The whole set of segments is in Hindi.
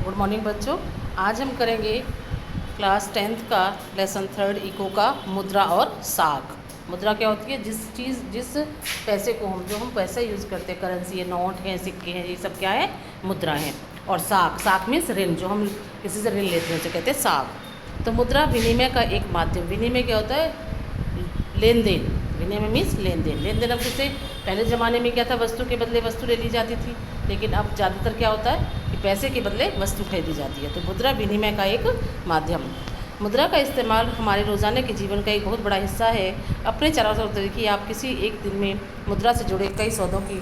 गुड मॉर्निंग बच्चों। आज हम करेंगे क्लास 10th का लेसन 3 इको का मुद्रा और साख। मुद्रा क्या होती है? जिस पैसे को हम पैसा यूज़ करते हैं, करेंसी है, नोट हैं, सिक्के हैं, ये सब क्या है? मुद्रा हैं। और साख मीन्स ऋण, जो हम किसी से ऋण लेते हैं उसे कहते हैं साख। तो मुद्रा विनिमय का एक माध्यम। विनिमय क्या होता है? लेन देन। विनिमय मीन्स लेन देन। लेन देन अब जैसे पहले ज़माने में क्या था, वस्तु के बदले वस्तु ले ली जाती थी, लेकिन अब ज़्यादातर क्या होता है कि पैसे के बदले वस्तु खरीदी जाती है। तो मुद्रा विनिमय का एक माध्यम। मुद्रा का इस्तेमाल हमारे रोज़ाना के जीवन का एक बहुत बड़ा हिस्सा है। अपने चारों तरफ देखिए, आप किसी एक दिन में मुद्रा से जुड़े कई सौदों की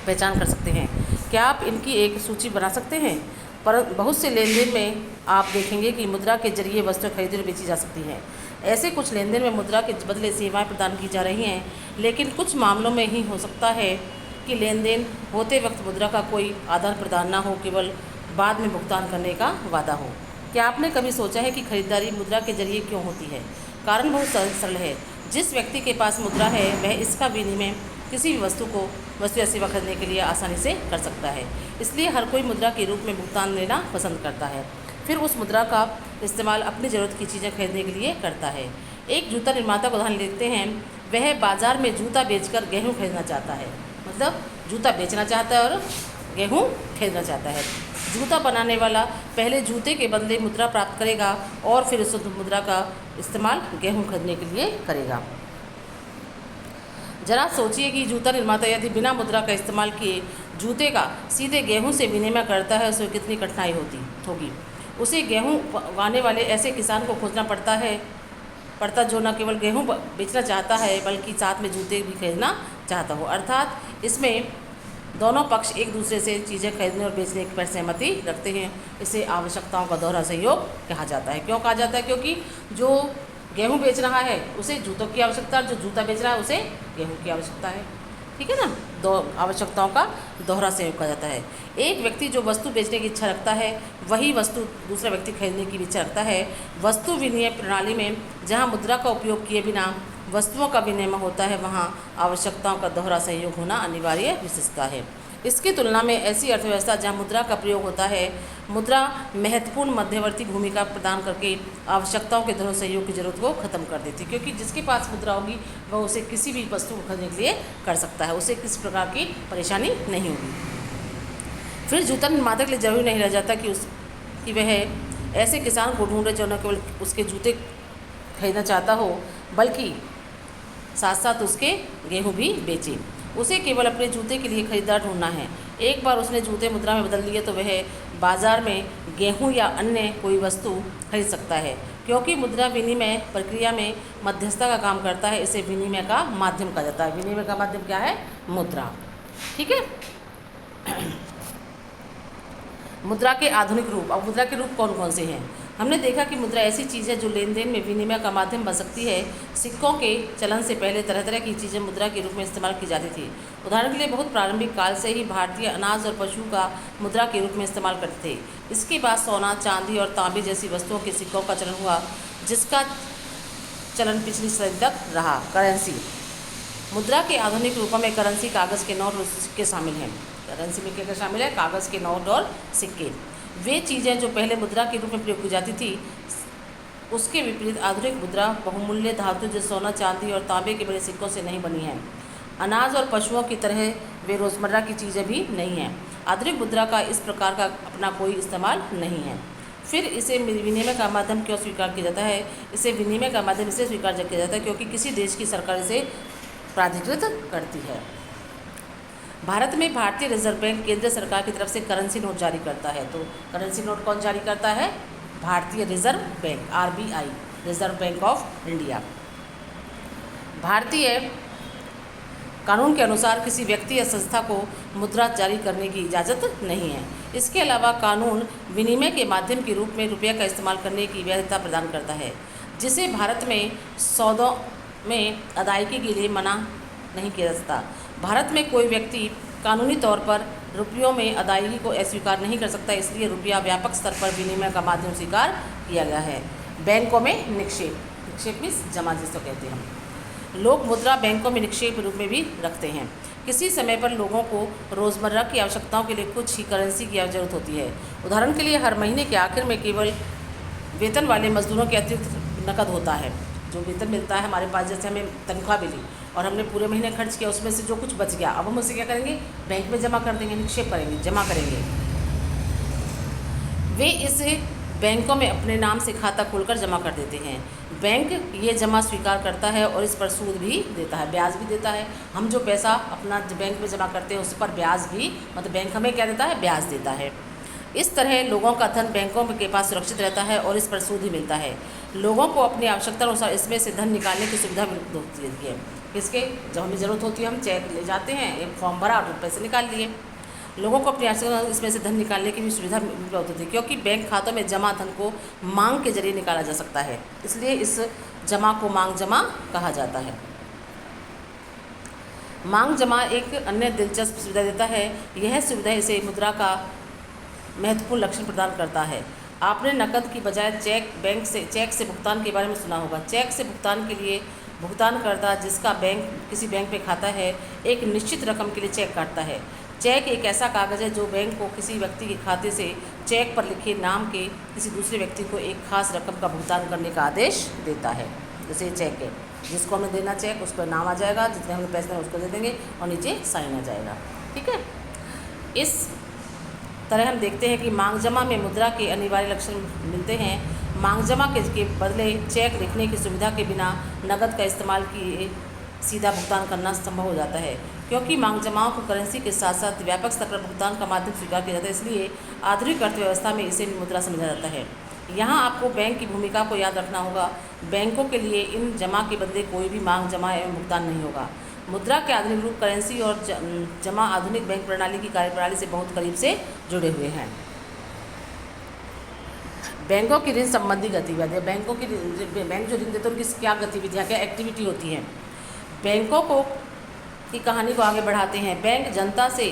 पहचान कर सकते हैं। क्या आप इनकी एक सूची बना सकते हैं? पर बहुत से लेन देन में आप देखेंगे कि मुद्रा के जरिए वस्तुएं खरीदी और बेची जा सकती हैं। ऐसे कुछ लेन देन में मुद्रा के बदले सेवाएं प्रदान की जा रही हैं, लेकिन कुछ मामलों में ही हो सकता है कि लेन देन होते वक्त मुद्रा का कोई आदान प्रदान ना हो, केवल बाद में भुगतान करने का वादा हो। क्या आपने कभी सोचा है कि खरीदारी मुद्रा के जरिए क्यों होती है? कारण बहुत सरल है। जिस व्यक्ति के पास मुद्रा है वह इसका विनिमय किसी भी वस्तु या सेवा खरीदने के लिए आसानी से कर सकता है। इसलिए हर कोई मुद्रा के रूप में भुगतान लेना पसंद करता है, फिर उस मुद्रा का इस्तेमाल अपनी ज़रूरत की चीज़ें खरीदने के लिए करता है। एक जूता निर्माता का उदाहरण लेते हैं। वह बाज़ार में जूता बेचकर गेहूँ खरीदना चाहता है। मतलब जूता बेचना चाहता है और गेहूँ खरीदना चाहता है। जूता बनाने वाला पहले जूते के बदले मुद्रा प्राप्त करेगा और फिर उस मुद्रा का इस्तेमाल गेहूँ खरीदने के लिए करेगा। जरा सोचिए कि जूता निर्माता यदि बिना मुद्रा का इस्तेमाल किए जूते का सीधे गेहूं से विनिमय करता है, उसे कितनी कठिनाई होगी। उसे गेहूं उगाने वाले ऐसे किसान को खोजना पड़ता जो न केवल गेहूं बेचना चाहता है बल्कि साथ में जूते भी खरीदना चाहता हो। अर्थात इसमें दोनों पक्ष एक दूसरे से चीज़ें खरीदने और बेचने पर सहमति रखते हैं। इसे आवश्यकताओं का दोहरा सहयोग कहा जाता है। क्यों कहा जाता है? क्योंकि जो गेहूं बेच रहा है उसे जूतों की आवश्यकता, जो जूता बेच रहा है उसे गेहूं की आवश्यकता है। ठीक है ना? दो आवश्यकताओं का दोहरा सहयोग कहा जाता है। एक व्यक्ति जो वस्तु बेचने की इच्छा रखता है, वही वस्तु दूसरा व्यक्ति खरीदने की इच्छा रखता है। वस्तु विनिमय प्रणाली में जहां मुद्रा का उपयोग किए बिना वस्तुओं का विनिमय होता है, वहां आवश्यकताओं का दोहरा सहयोग होना अनिवार्य विशेषता है। इसकी तुलना में ऐसी अर्थव्यवस्था जहां मुद्रा का प्रयोग होता है, मुद्रा महत्वपूर्ण मध्यवर्ती भूमिका प्रदान करके आवश्यकताओं के दोहरे सहयोग की जरूरत को खत्म कर देती है। क्योंकि जिसके पास मुद्रा होगी वह उसे किसी भी वस्तु को खरीदने के लिए कर सकता है, उसे किसी प्रकार की परेशानी नहीं होगी। फिर जूता निर्माता के लिए जरूरी नहीं रह जाता कि वह ऐसे किसान को ढूंढे जो न केवल उसके जूते खरीदना चाहता हो बल्कि साथ साथ उसके गेहूँ भी बेचे। उसे केवल अपने जूते के लिए खरीदार ढूंढना है। एक बार उसने जूते मुद्रा में बदल लिए तो वह बाजार में गेहूं या अन्य कोई वस्तु खरीद सकता है। क्योंकि मुद्रा विनिमय प्रक्रिया में मध्यस्थता का काम करता है, इसे विनिमय का माध्यम कहा जाता है। विनिमय का माध्यम क्या है? मुद्रा। ठीक है। मुद्रा के आधुनिक रूप। अब मुद्रा के रूप कौन कौन से हैं? हमने देखा कि मुद्रा ऐसी चीज़ है जो लेन देन में विनिमय का माध्यम बन सकती है। सिक्कों के चलन से पहले तरह तरह की चीज़ें मुद्रा के रूप में इस्तेमाल की जाती थी। उदाहरण के लिए बहुत प्रारंभिक काल से ही भारतीय अनाज और पशु का मुद्रा के रूप में इस्तेमाल करते थे। इसके बाद सोना, चांदी और तांबे जैसी वस्तुओं के सिक्कों का चलन हुआ, जिसका चलन पिछली सदी तक रहा। करेंसी। मुद्रा के आधुनिक रूपों में करेंसी, कागज़ के नोट और सिक्के शामिल हैं। करेंसी में क्या शामिल है? कागज़ के नोट और सिक्के। वे चीज़ें जो पहले मुद्रा के रूप में प्रयोग की जाती थी, उसके विपरीत आधुनिक मुद्रा बहुमूल्य धातु जैसे सोना, चांदी और तांबे के बड़े सिक्कों से नहीं बनी है। अनाज और पशुओं की तरह वे रोज़मर्रा की चीज़ें भी नहीं हैं। आधुनिक मुद्रा का इस प्रकार का अपना कोई इस्तेमाल नहीं है। फिर इसे विनिमय का माध्यम क्यों स्वीकार किया जाता है? इसे विनिमय का माध्यम इसलिए स्वीकार किया जाता है क्योंकि किसी देश की सरकार इसे प्राधिकृत करती है। भारत में भारतीय रिजर्व बैंक केंद्र सरकार की तरफ से करेंसी नोट जारी करता है। तो करेंसी नोट कौन जारी करता है? भारतीय reserve bank, RBI, reserve bank of India. भारतीय कानून के अनुसार किसी व्यक्ति या संस्था को मुद्रा जारी करने की इजाज़त नहीं है। इसके अलावा कानून विनिमय के माध्यम के रूप में रुपये का इस्तेमाल करने की वैधता प्रदान करता है, जिसे भारत में सौदों में अदायगी के लिए मना नहीं किया जा सकता। भारत में कोई व्यक्ति कानूनी तौर पर रुपयों में अदायगी को अस्वीकार नहीं कर सकता, इसलिए रुपया व्यापक स्तर पर विनिमय का माध्यम स्वीकार किया गया है। बैंकों में निक्षेप मीन्स जमा जिसको कहते हैं हम। लोग मुद्रा बैंकों में निक्षेप के रूप में भी रखते हैं। किसी समय पर लोगों को रोज़मर्रा की आवश्यकताओं के लिए कुछ ही करेंसी की ज़रूरत होती है। उदाहरण के लिए हर महीने के आखिर में केवल वेतन वाले मजदूरों के अतिरिक्त नकद होता है। जो वेतन मिलता है हमारे पास, जैसे हमें तनख्वाह मिली और हमने पूरे महीने खर्च किया, उसमें से जो कुछ बच गया अब हम उसे क्या करेंगे, बैंक में जमा कर देंगे, निक्षेप करेंगे, जमा करेंगे। वे इसे बैंकों में अपने नाम से खाता खोलकर जमा कर देते हैं। बैंक ये जमा स्वीकार करता है और इस पर सूद भी देता है, ब्याज भी देता है। हम जो पैसा अपना बैंक में जमा करते हैं उस पर ब्याज भी, मतलब बैंक हमें क्या देता है, ब्याज देता है। इस तरह लोगों का धन बैंकों के पास सुरक्षित रहता है और इस पर सूद ही मिलता है। लोगों को अपनी आवश्यकता अनुसार इसमें से धन निकालने की सुविधा भी उपलब्ध होती है। किसके, जब हमें ज़रूरत होती है हम चेक ले जाते हैं, एक फॉर्म भरा और पैसे निकाल लिए। लोगों को अपनी आवश्यकता इसमें से धन निकालने की भी सुविधा उपलब्ध होती है, क्योंकि बैंक खातों में जमा धन को मांग के जरिए निकाला जा सकता है, इसलिए इस जमा को मांग जमा कहा जाता है। मांग जमा एक अन्य दिलचस्प सुविधा देता है। यह सुविधा इसे मुद्रा का महत्वपूर्ण लक्षण प्रदान करता है। आपने नकद की बजाय चेक से भुगतान के बारे में सुना होगा। चेक से भुगतान के लिए भुगतानकर्ता जिसका किसी बैंक में खाता है, एक निश्चित रकम के लिए चेक काटता है। चेक एक ऐसा कागज़ है जो बैंक को किसी व्यक्ति के खाते से चेक पर लिखे नाम के किसी दूसरे व्यक्ति को एक खास रकम का भुगतान करने का आदेश देता है। जैसे चेक है, जिसको हमें देना चेक उस पर नाम आ जाएगा, जितने हमें पैसे हैं उसको दे देंगे और नीचे साइन आ जाएगा। ठीक है। इस तरह हम देखते हैं कि मांग जमा में मुद्रा के अनिवार्य लक्षण मिलते हैं। मांग जमा के बदले चेक लिखने की सुविधा के बिना नकद का इस्तेमाल किए सीधा भुगतान करना संभव हो जाता है, क्योंकि मांग जमाओं को करेंसी के साथ साथ व्यापक स्तर पर भुगतान का माध्यम स्वीकार किया जाता है। इसलिए आधुनिक अर्थव्यवस्था में इसे मुद्रा समझा जाता है। यहाँ आपको बैंक की भूमिका को याद रखना होगा। बैंकों के लिए इन जमा के बदले कोई भी मांग जमा एवं भुगतान नहीं होगा। मुद्रा के आधुनिक रूप करेंसी और जमा आधुनिक बैंक प्रणाली की कार्यप्रणाली से बहुत करीब से जुड़े हुए हैं। बैंकों की ऋण संबंधी गतिविधियाँ, बैंक जो ऋण देते हैं उनकी क्या गतिविधियाँ, क्या एक्टिविटी होती हैं। बैंकों की कहानी को आगे बढ़ाते हैं। बैंक जनता से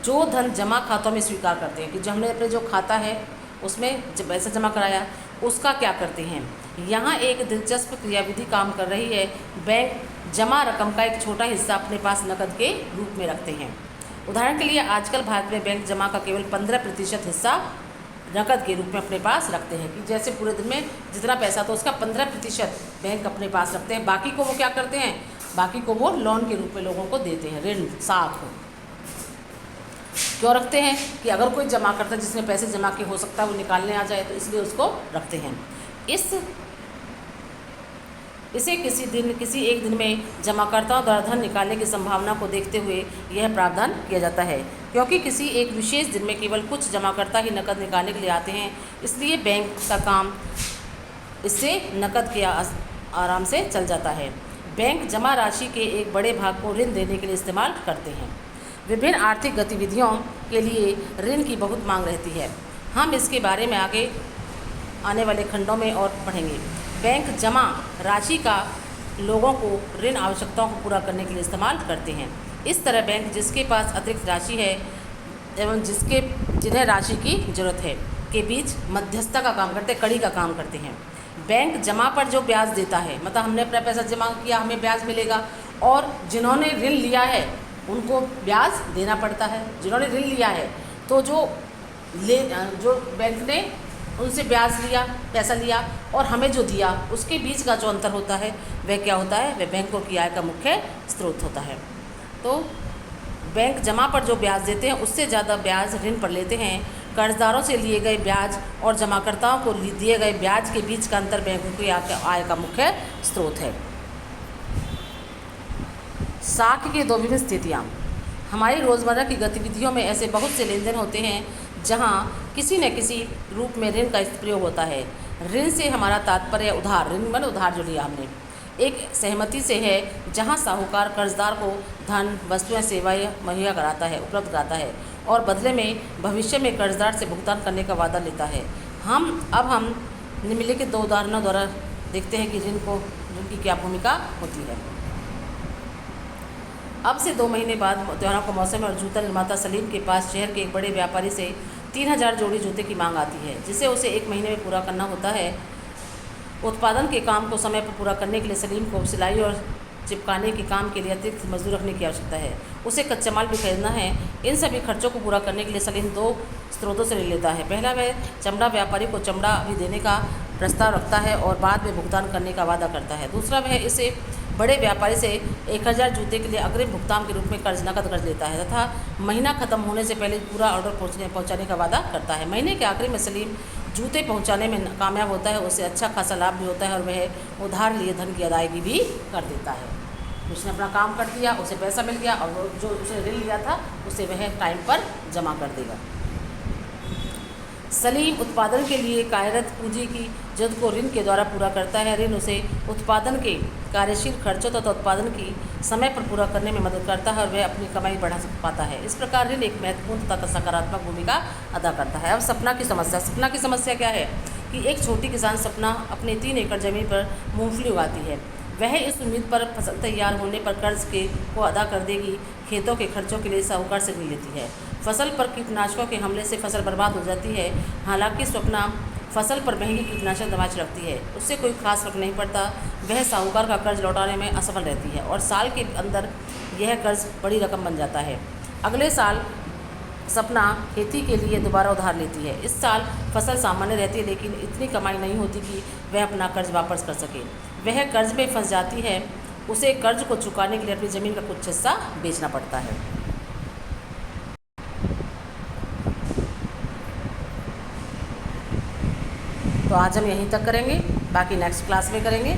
जो धन जमा खातों में स्वीकार करते हैं, कि जो हमने अपने जो खाता है उसमें जब पैसा जमा कराया उसका क्या करते हैं। यहाँ एक दिलचस्प क्रियाविधि काम कर रही है। बैंक जमा रकम का एक छोटा हिस्सा अपने पास नकद के रूप में रखते हैं। उदाहरण के लिए आजकल भारत में बैंक जमा का केवल 15% हिस्सा नकद के रूप में अपने पास रखते हैं, कि जैसे पूरे दिन में जितना पैसा तो उसका 15% बैंक अपने पास रखते हैं। बाकी को वो क्या करते हैं, बाकी को वो लोन के रूप में लोगों को देते हैं, ऋण साख। क्यों रखते हैं, कि अगर कोई जमा करता है जिसमें पैसे जमा के हो सकता है वो निकालने आ जाए, तो इसलिए उसको रखते हैं। इसे किसी एक दिन में जमाकर्ताओं द्वारा धन निकालने की संभावना को देखते हुए यह प्रावधान किया जाता है, क्योंकि किसी एक विशेष दिन में केवल कुछ जमाकर्ता ही नकद निकालने के लिए आते हैं। इसलिए बैंक का काम इससे नकद के आराम से चल जाता है। बैंक जमा राशि के एक बड़े भाग को ऋण देने के लिए इस्तेमाल करते हैं। विभिन्न आर्थिक गतिविधियों के लिए ऋण की बहुत मांग रहती है। हम इसके बारे में आगे आने वाले खंडों में और पढ़ेंगे। बैंक जमा राशि का लोगों को ऋण आवश्यकताओं को पूरा करने के लिए इस्तेमाल करते हैं। इस तरह बैंक जिसके पास अतिरिक्त राशि है एवं जिन्हें राशि की जरूरत है के बीच मध्यस्थता का काम करते, कड़ी का काम करते हैं। बैंक जमा पर जो ब्याज देता है, मतलब हमने अपना पैसा जमा किया हमें ब्याज मिलेगा, और जिन्होंने ऋण लिया है उनको ब्याज देना पड़ता है। जिन्होंने ऋण लिया है तो जो बैंक ने उनसे ब्याज लिया, पैसा लिया और हमें जो दिया, उसके बीच का जो अंतर होता है वह क्या होता है, वह बैंकों की आय का मुख्य स्रोत होता है। तो बैंक जमा पर जो ब्याज देते हैं उससे ज़्यादा ब्याज ऋण पर लेते हैं। कर्जदारों से लिए गए ब्याज और जमाकर्ताओं को दिए गए ब्याज के बीच का अंतर बैंकों की आय का मुख्य स्रोत है। साख की दो विभिन्न स्थितियाँ। हमारी रोज़मर्रा की गतिविधियों में ऐसे बहुत से लेन देन होते हैं जहाँ किसी न किसी रूप में ऋण का प्रयोग होता है। ऋण से हमारा तात्पर्य उधार, ऋण मतलब उधार जो लिया हमने, एक सहमति से है जहाँ साहूकार कर्जदार को धन, वस्तुएं, सेवाएं मुहैया कराता है, उपलब्ध कराता है और बदले में भविष्य में कर्जदार से भुगतान करने का वादा लेता है। हम निम्नलिखित के 2 उदाहरणों द्वारा देखते हैं कि ऋण की क्या भूमिका होती है। अब से 2 महीने बाद त्योहारों का मौसम है और जूता निर्माता सलीम के पास शहर के एक बड़े व्यापारी से 3000 जोड़ी जूते की मांग आती है, जिसे उसे 1 महीने में पूरा करना होता है। उत्पादन के काम को समय पर पूरा करने के लिए सलीम को सिलाई और चिपकाने के काम के लिए अतिरिक्त मजदूर रखने की आवश्यकता है, उसे कच्चा माल भी खरीदना है। इन सभी खर्चों को पूरा करने के लिए सलीम 2 स्रोतों से ऋण लेता है। पहला, वह चमड़ा व्यापारी को चमड़ा भी देने का प्रस्ताव रखता है और बाद में भुगतान करने का वादा करता है। दूसरा, वह इसे बड़े व्यापारी से 1000 जूते के लिए अग्रिम भुगतान के रूप में नकद कर्ज लेता है तथा महीना खत्म होने से पहले पूरा ऑर्डर पहुंचाने का वादा करता है। महीने के आखिर में सलीम जूते पहुंचाने में कामयाब होता है, उसे अच्छा खासा लाभ भी होता है और वह उधार लिए धन की अदायगी भी कर देता है। उसने अपना काम कर दिया, उसे पैसा मिल गया और वो जो उसे ऋण लिया था उसे वह टाइम पर जमा कर देगा। सलीम उत्पादन के लिए कार्यरत पूंजी की जरूरत को ऋण के द्वारा पूरा करता है। ऋण उसे उत्पादन के कार्यशील खर्चों तथा उत्पादन की समय पर पूरा करने में मदद करता है और वह अपनी कमाई बढ़ा पाता है। इस प्रकार ऋण एक महत्वपूर्ण तथा सकारात्मक भूमिका अदा करता है। अब सपना की समस्या। सपना की समस्या क्या है कि एक छोटी किसान सपना अपने 3 एकड़ जमीन पर मूंगफली उगाती है। वह इस उम्मीद पर फसल तैयार होने पर कर्ज को अदा कर देगी। खेतों के खर्चों के लिए साहूकार से ऋण लेती है। फसल पर कीटनाशकों के हमले से फसल बर्बाद हो जाती है। हालांकि स्वप्ना फसल पर महंगी कीटनाशक दवा छिड़कती है, उससे कोई खास फर्क नहीं पड़ता। वह साहूकार का कर्ज लौटाने में असफल रहती है और साल के अंदर यह कर्ज बड़ी रकम बन जाता है। अगले साल सपना खेती के लिए दोबारा उधार लेती है। इस साल फसल सामान्य रहती है लेकिन इतनी कमाई नहीं होती कि वह अपना कर्ज वापस कर सके। वह कर्ज में फंस जाती है। उसे कर्ज को चुकाने के लिए अपनी ज़मीन का कुछ हिस्सा बेचना पड़ता है। तो आज हम यहीं तक करेंगे, बाकी नेक्स्ट क्लास में करेंगे।